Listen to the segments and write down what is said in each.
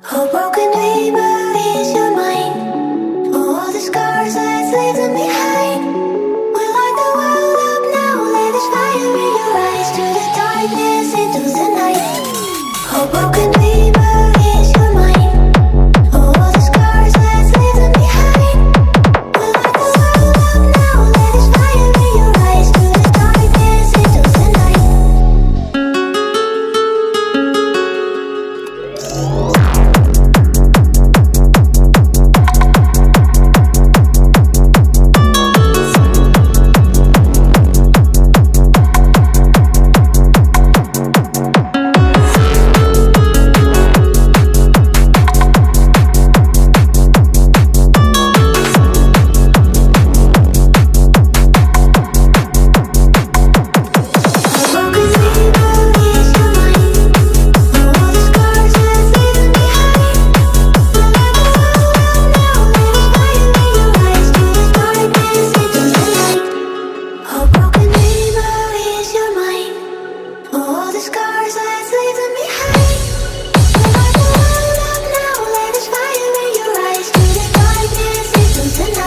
Oh, broken dreamer, is your mind? Oh, all the scars that's leaving behind. We light the world up now, let us fire in your eyes. To the darkness, into the night. Oh, broken dreamer, is your mind? Oh, all the scars that's leaving behind. We light the world up now, let us fire in your eyes. To the darkness, into the night. Oh, broken dreamer, is your mind? Oh, all the scars that's leaving behind. We light the world up now, let us fire in your eyes. To the darkness, into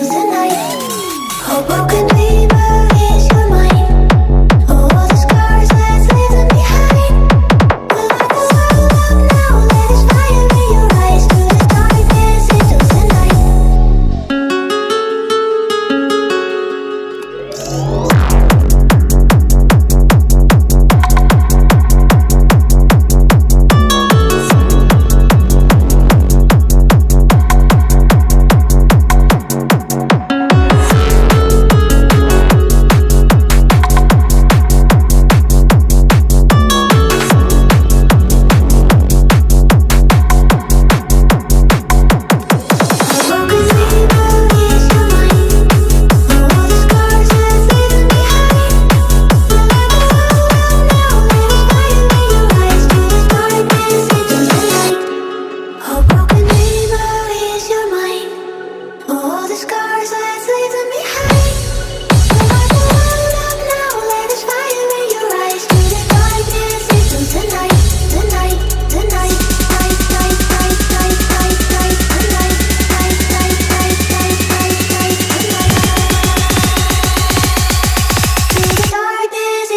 the night. Oh, broken dreamer, is your mind? Oh, all the scars that's leaving behind. We light the world up now, let us fire in your eyes. To the darkness,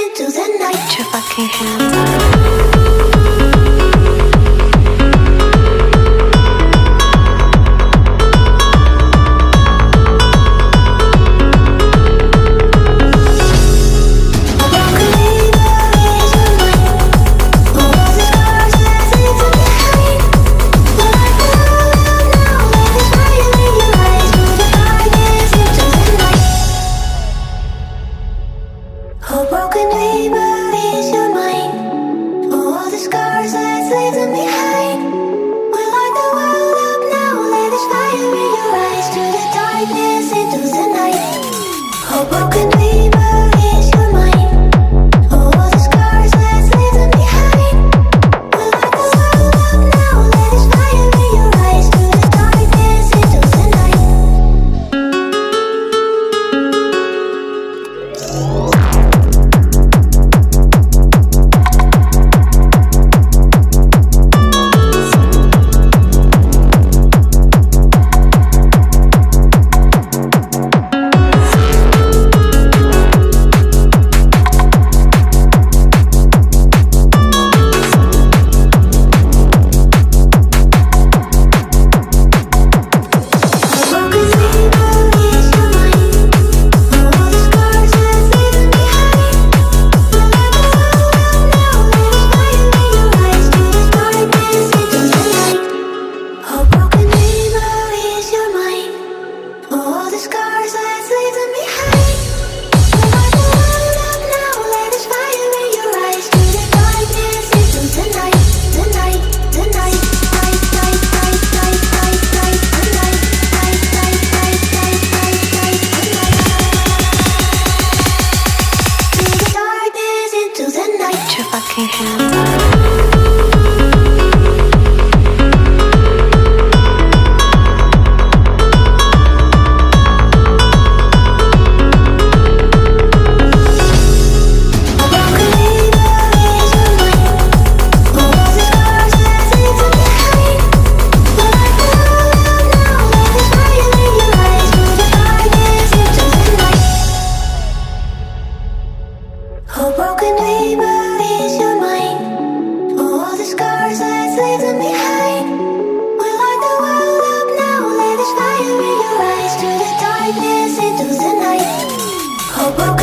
into the night. Oh, broken dreamer, is your mind? Oh, all the scars that's leaving behind. We light the world up now, let us fire in your eyes. To the darkness, into the night. Oh, broken dreamer, is your mind? Oh, all the scars that's leaving behind. We light the world up now, let us fire in your eyes. To the darkness, into the night. darkness into the night. Oh, broken